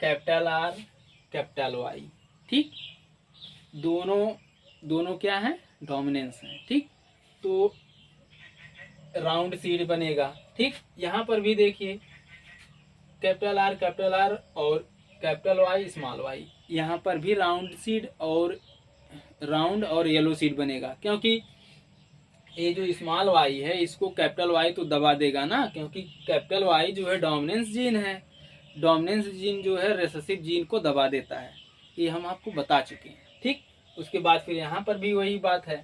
कैपिटल आर, कैपिटल वाई, ठीक, दोनों दोनों क्या हैं? डोमिनेंस हैं, ठीक। तो राउंड सीड बनेगा, ठीक। यहाँ पर भी देखिए कैपिटल आर और कैपिटल वाई, स्मॉल वाई, यहाँ पर भी राउंड और येलो सीड बनेगा, क्योंकि ये जो स्मॉल वाई है इसको कैपिटल वाई तो दबा देगा ना, क्योंकि कैपिटल वाई जो है डोमिनेंस जीन है। डोमिनेंस जीन जो है रिसेसिव जीन को दबा देता है, ये हम आपको बता चुके हैं, ठीक। उसके बाद फिर यहाँ पर भी वही बात है,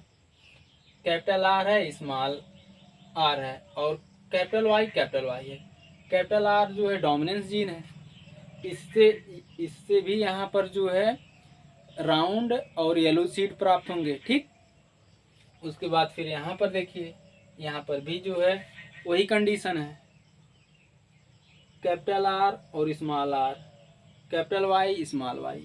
कैपिटल आर है, स्मॉल आर है, और कैपिटल वाई है। कैपिटल आर जो है डोमिनेंस जीन है, इससे इससे भी यहाँ पर जो है राउंड और येलो सीड प्राप्त होंगे, ठीक। उसके बाद फिर यहाँ पर देखिए, यहाँ पर भी जो है वही कंडीशन है, कैपिटल आर और small R, capital Y, small Y.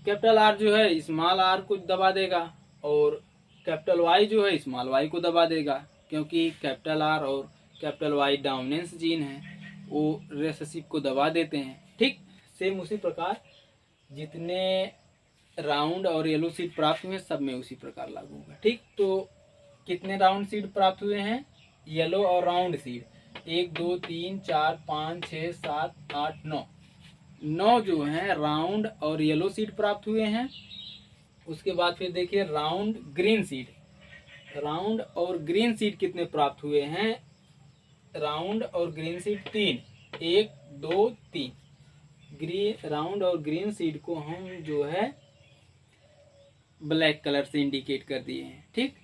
Capital R जो है स्मॉल आर को दबा देगा और कैपिटल वाई जो है स्मॉल वाई को दबा देगा, क्योंकि कैपिटल आर और कैपिटल वाई डोमिनेंस जीन है, वो रिसेसिव को दबा देते हैं, ठीक। सेम उसी प्रकार जितने राउंड और येलो सीड प्राप्त हुए सब में उसी प्रकार लागू होगा, ठीक। तो कितने राउंड सीड प्राप्त हुए हैं? येलो और राउंड सीड 1 2 3 4 5 6 7 8 9, 9 जो हैं राउंड और येलो सीड प्राप्त हुए हैं। उसके बाद फिर देखिए राउंड ग्रीन सीड, राउंड और ग्रीन सीड कितने प्राप्त हुए हैं? राउंड और ग्रीन सीड 3, 1 2 3। ग्रीन राउंड और ग्रीन सीड को हम जो है ब्लैक कलर से इंडिकेट कर दिए हैं, ठीक।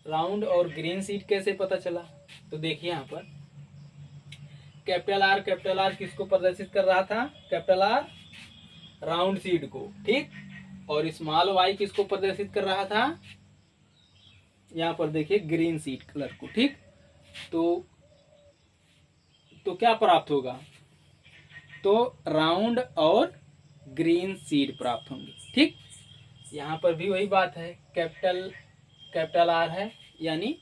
राउंड और ग्रीन सीड कैसे पता चला? तो देखिए यहाँ पर कैपिटल आर किसको प्रदर्शित कर रहा था? कैपिटल आर राउंड सीड को, ठीक। और स्मॉल वाई किसको प्रदर्शित कर रहा था? यहाँ पर देखिए ग्रीन सीड कलर को, ठीक। तो क्या प्राप्त होगा? तो राउंड और ग्रीन सीड प्राप्त होंगे, ठीक। यहाँ पर भी वही बात है, कैपिटल आर है यानी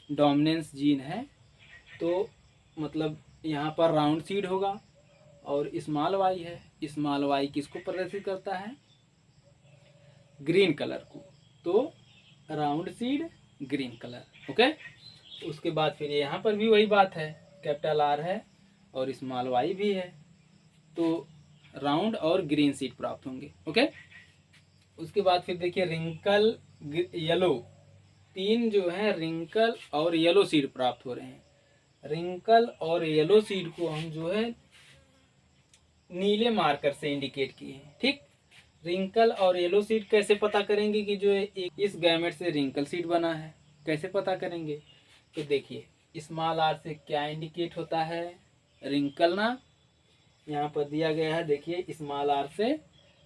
डोमिनेंस जीन है, तो मतलब यहाँ पर राउंड सीड होगा। और स्मॉल वाई है, स्मॉल वाई किसको प्रदर्शित करता है? ग्रीन कलर को, तो round seed green colour, okay. उसके बाद फिर यहाँ पर भी वही बात है, कैपिटल आर है और स्मॉल वाई भी है, तो राउंड और ग्रीन सीड प्राप्त होंगे, ओके। उसके बाद फिर देखिए रिंकल येलो, 3 जो है रिंकल और येलो सीड प्राप्त हो रहे हैं। रिंकल और येलो सीड को हम जो है नीले मार्कर से इंडिकेट किए हैं, ठीक। रिंकल और येलो सीड कैसे पता करेंगे कि जो इस गैमेट से रिंकल सीड बना है? कैसे पता करेंगे? तो देखिए स्मॉल आर से क्या इंडिकेट होता है? रिंकल ना, यहाँ पर दिया गया है, देखिए स्मॉल आर से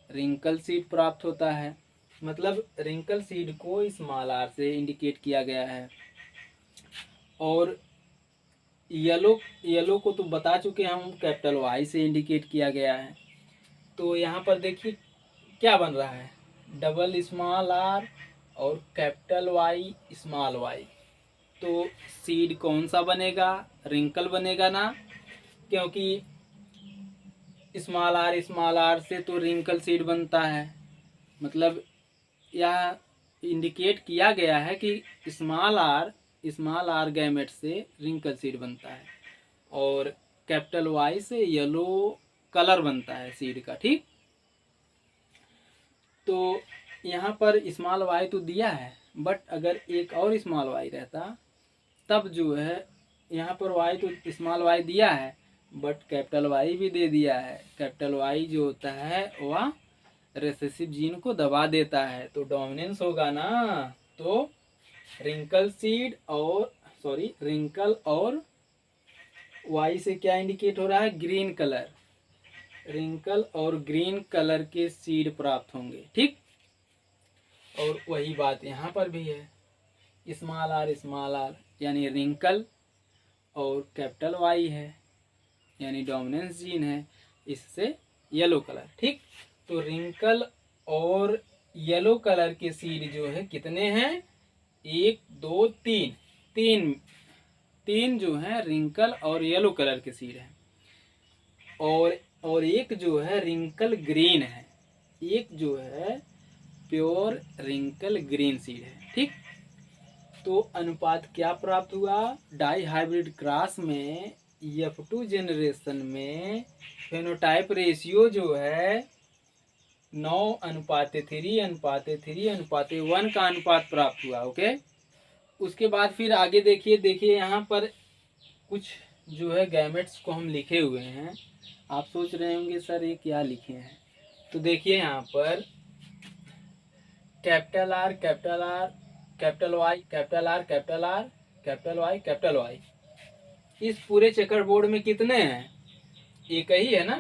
रिंकल सीड प्राप्त होता है, मतलब रिंकल सीड को स्मॉल आर से इंडिकेट किया गया है। और येलो को तो बता चुके हम, कैपिटल वाई से इंडिकेट किया गया है। तो यहाँ पर देखिए क्या बन रहा है, डबल स्मॉल आर और कैपिटल वाई स्मॉल वाई, तो सीड कौन सा बनेगा? रिंकल बनेगा ना, क्योंकि स्मॉल आर से तो रिंकल सीड बनता है। मतलब यह इंडिकेट किया गया है कि स्मॉल आर गैमेट से रिंकल सीड बनता है और कैपिटल वाई से येलो कलर बनता है सीड का, ठीक। तो यहाँ पर स्मॉल वाई तो दिया है, बट अगर एक और स्मॉल वाई रहता तब जो है, यहाँ पर वाई तो स्मॉल वाई दिया है बट कैपिटल वाई भी दे दिया है। कैपिटल वाई जो होता है वह रिसेसिव जीन को दबा देता है, तो डोमिनेंस होगा ना। तो रिंकल और वाई से क्या इंडिकेट हो रहा है? ग्रीन कलर, रिंकल और ग्रीन कलर के सीड प्राप्त होंगे, ठीक। और वही बात यहाँ पर भी है, स्मॉल आर यानी रिंकल और कैपिटल वाई है यानी डोमिनेंस जीन है, इससे येलो कलर, ठीक। तो रिंकल और येलो कलर के सीड जो है कितने हैं, 1 2 3, तीन तीन जो है रिंकल और येलो कलर के सीड हैं, और एक जो है रिंकल ग्रीन है, एक जो है प्योर रिंकल ग्रीन सीड है। ठीक, तो अनुपात क्या प्राप्त हुआ, डाई हाइब्रिड क्रॉस में F2 जनरेशन में फेनोटाइप रेशियो जो है 9:3:3:1 का अनुपात प्राप्त हुआ। ओके, उसके बाद फिर आगे देखिए यहाँ पर कुछ जो है गैमेट्स को हम लिखे हुए हैं। आप सोच रहे होंगे सर ये क्या लिखे हैं, तो देखिए यहाँ पर capital R capital R capital Y capital R capital R capital Y capital Y, इस पूरे चेकर बोर्ड में कितने हैं, एक ही है ना,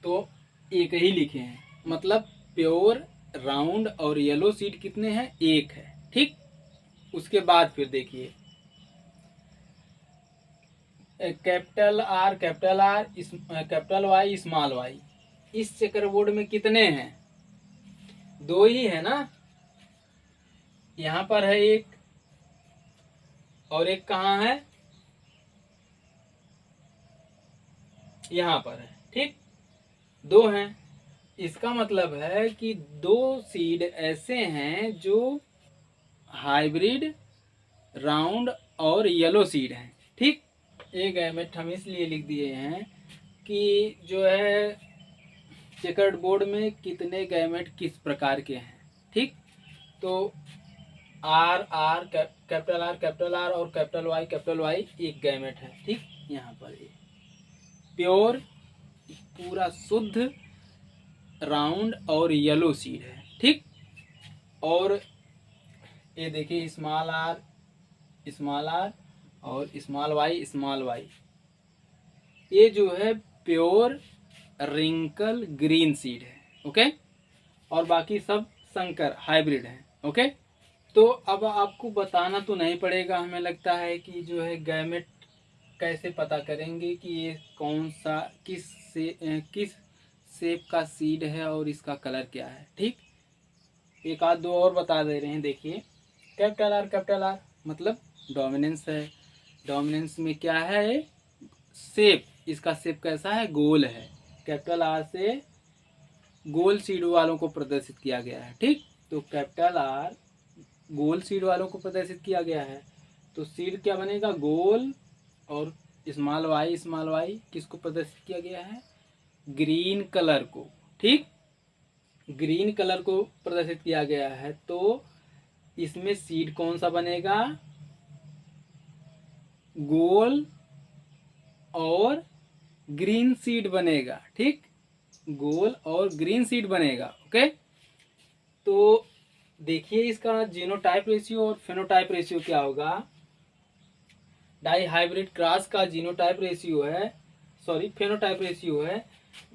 तो एक ही लिखे हैं, मतलब प्योर राउंड और येलो सीड कितने हैं, एक है। ठीक, उसके बाद फिर देखिए capital R capital Y small Y, इस चेकर बोर्ड में कितने हैं, दो ही है ना, यहाँ पर है एक और एक कहाँ है, यहाँ पर है। ठीक, दो हैं, इसका मतलब है कि दो सीड ऐसे हैं जो हाइब्रिड राउंड और येलो सीड हैं। ठीक, ये गैमेट हम इसलिए लिख दिए हैं कि जो है चेकर्ड बोर्ड में कितने गैमेट किस प्रकार के हैं। ठीक, तो कैपिटल आर और कैपिटल वाई एक गैमेट है। ठीक, यहाँ पर ये प्योर पूरा शुद्ध राउंड और येलो सीड है। ठीक, और ये देखिए स्मॉल आर और स्मॉल वाई, ये जो है प्योर रिंकल ग्रीन सीड है। ओके, और बाकी सब संकर हाइब्रिड है। ओके, तो अब आपको बताना तो नहीं पड़ेगा, हमें लगता है कि जो है गैमेट कैसे पता करेंगे कि ये कौन सा किस शेप का सीड है और इसका कलर क्या है। ठीक, एक आध दो और बता दे रहे हैं। देखिए कैपिटल आर मतलब डोमिनेंस है, डोमिनेंस में क्या है, शेप, इसका शेप कैसा है, गोल है, कैपिटल आर से गोल सीड वालों को प्रदर्शित किया गया है। ठीक, तो कैपिटल आर गोल सीड वालों को प्रदर्शित किया गया है, तो सीड क्या बनेगा, गोल, और स्मॉल वाई किसको प्रदर्शित किया गया है, ग्रीन कलर को। ठीक, ग्रीन कलर को प्रदर्शित किया गया है, तो इसमें सीड कौन सा बनेगा, गोल और ग्रीन सीड बनेगा। ठीक, गोल और ग्रीन सीड बनेगा। ओके, तो देखिए इसका जीनोटाइप रेशियो और फेनोटाइप रेशियो क्या होगा। डाई हाइब्रिड क्रॉस का जीनोटाइप रेशियो है, सॉरी फेनोटाइप रेशियो है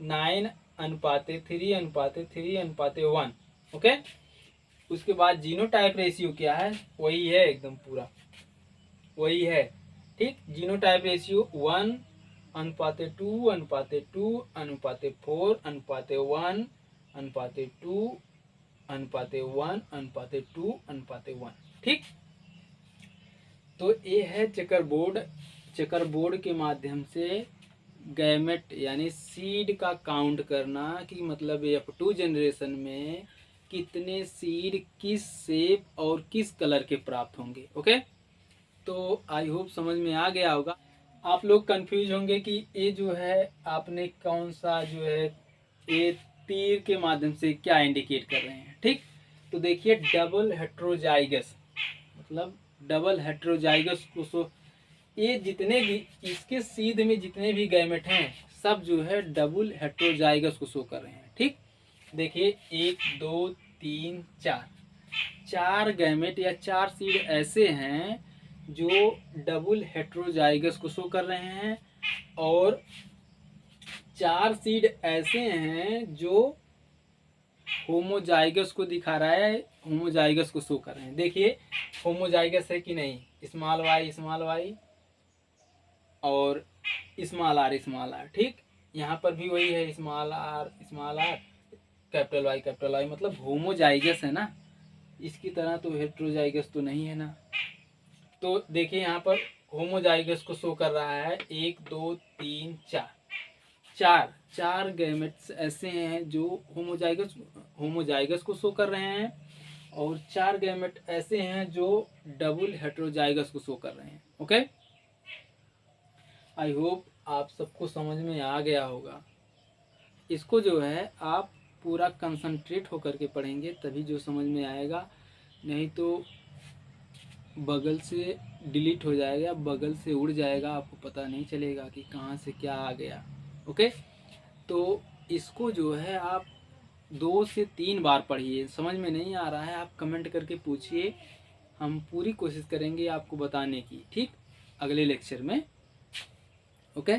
9:3:3:1। ओके, उसके बाद जीनोटाइप रेशियो क्या है, वही है एकदम पूरा वही है। ठीक, जीनोटाइप रेशियो 1:2:4:2:4:1:4:1:2:1:2:1। ठीक, तो ये है चेकर बोर्ड के माध्यम से गैमेट यानी सीड का काउंट करना, कि मतलब F2 जनरेशन में कितने सीड किस शेप और किस कलर के प्राप्त होंगे। ओके, तो आई होप समझ में आ गया होगा। आप लोग कंफ्यूज होंगे कि ये जो है आपने कौन सा जो है ये तीर के माध्यम से क्या इंडिकेट कर रहे हैं। ठीक, तो देखिए डबल हेट्रोजाइगस, मतलब डबल हेट्रोजाइगस को ये जितने भी इसके सीध में जितने भी गैमेट हैं सब जो है डबल हेट्रोजाइगस को शो कर रहे हैं। ठीक, देखिए 1 2 3 4 गैमेट या 4 सीड ऐसे हैं जो डबल हेट्रोजाइगस को शो कर रहे हैं, और 4 सीड ऐसे हैं जो होमोजाइगस को दिखा रहा है, होमोजाइगस को शो कर रहे हैं। देखिए होमोजाइगस है कि नहीं, स्मॉल वाई और स्मॉल आर। ठीक, यहाँ पर भी वही है, स्मॉल आर कैपिटल वाई मतलब होमोजाइगस है ना, इसकी तरह तो हेट्रोजाइगस तो नहीं है ना। तो देखिए यहाँ पर होमोजाइगस को शो कर रहा है 1 2 3 4, चार गैमेट्स ऐसे हैं जो होमोजाइगस को शो कर रहे हैं, और 4 गैमेट ऐसे हैं जो डबल हेट्रोजाइगस को शो कर रहे हैं। ओके, आई होप आप सबको समझ में आ गया होगा। इसको जो है आप पूरा कंसंट्रेट होकर के पढ़ेंगे तभी जो समझ में आएगा, नहीं तो बगल से डिलीट हो जाएगा, बगल से उड़ जाएगा, आपको पता नहीं चलेगा कि कहाँ से क्या आ गया। ओके, तो इसको जो है आप 2 से 3 बार पढ़िए। समझ में नहीं आ रहा है आप कमेंट करके पूछिए, हम पूरी कोशिश करेंगे आपको बताने की, ठीक, अगले लेक्चर में। ओके,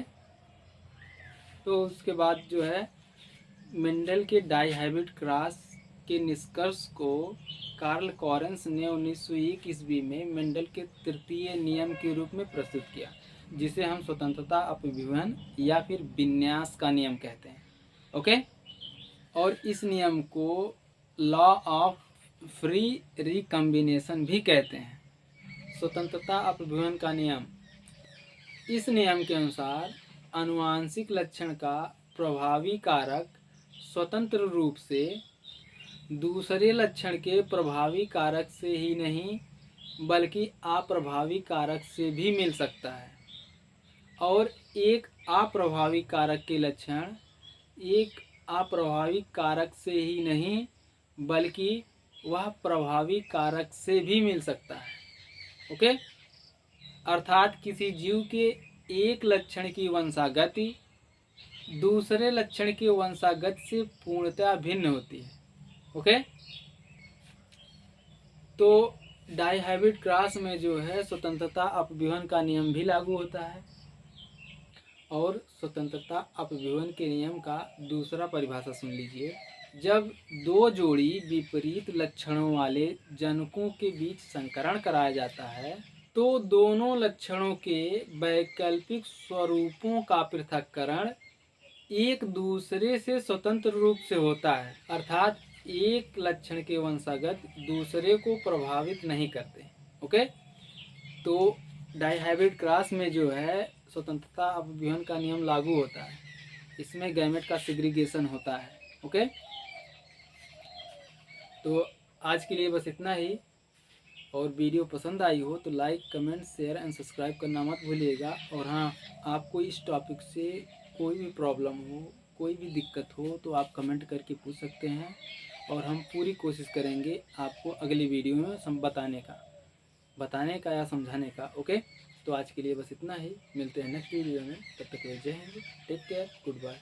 तो उसके बाद जो है मेंडल के डाइहाइब्रिड क्रॉस के निष्कर्ष को कार्ल कॉरेंस ने 1901 ईस्वी में मेंडल के तृतीय नियम के रूप में प्रस्तुत किया, जिसे हम स्वतंत्रता अपव्यूहन या फिर विन्यास का नियम कहते हैं। ओके, और इस नियम को लॉ ऑफ फ्री रिकम्बिनेशन भी कहते हैं, स्वतंत्रता अपव्यूहन का नियम। इस नियम के अनुसार आनुवांशिक लक्षण का प्रभावी कारक स्वतंत्र रूप से दूसरे लक्षण के प्रभावी कारक से ही नहीं बल्कि अप्रभावी कारक से भी मिल सकता है, और एक अप्रभावी कारक के लक्षण एक अप्रभावी कारक से ही नहीं बल्कि वह प्रभावी कारक से भी मिल सकता है। ओके, अर्थात किसी जीव के एक लक्षण की वंशागति दूसरे लक्षण की वंशागत से पूर्णतः भिन्न होती है। ओके, तो डाइहाइब्रिड क्रॉस में जो है स्वतंत्रता अपव्यूहन का नियम भी लागू होता है, और स्वतंत्रता अपव्यूहन के नियम का दूसरा परिभाषा सुन लीजिए। जब 2 जोड़ी विपरीत लक्षणों वाले जनकों के बीच संकरण कराया जाता है तो दोनों लक्षणों के वैकल्पिक स्वरूपों का पृथक्करण एक दूसरे से स्वतंत्र रूप से होता है, अर्थात एक लक्षण के वंशागत दूसरे को प्रभावित नहीं करते। ओके, तो डाइहाइब्रिड क्रॉस में जो है स्वतंत्रता अपव्यूहन का नियम लागू होता है, इसमें गैमेट का सेग्रीगेशन होता है। ओके, तो आज के लिए बस इतना ही, और वीडियो पसंद आई हो तो like comment share and subscribe करना मत भूलिएगा। और हाँ, आपको इस टॉपिक से कोई भी प्रॉब्लम हो, कोई भी दिक्कत हो तो आप कमेंट करके पूछ सकते हैं, और हम पूरी कोशिश करेंगे आपको अगली वीडियो में बताने का या समझाने का। ओके, तो आज के लिए बस इतना ही, मिलते हैं नेक्स्ट वीडियो में, तब तक के लिए Jai Hind, take care, good bye.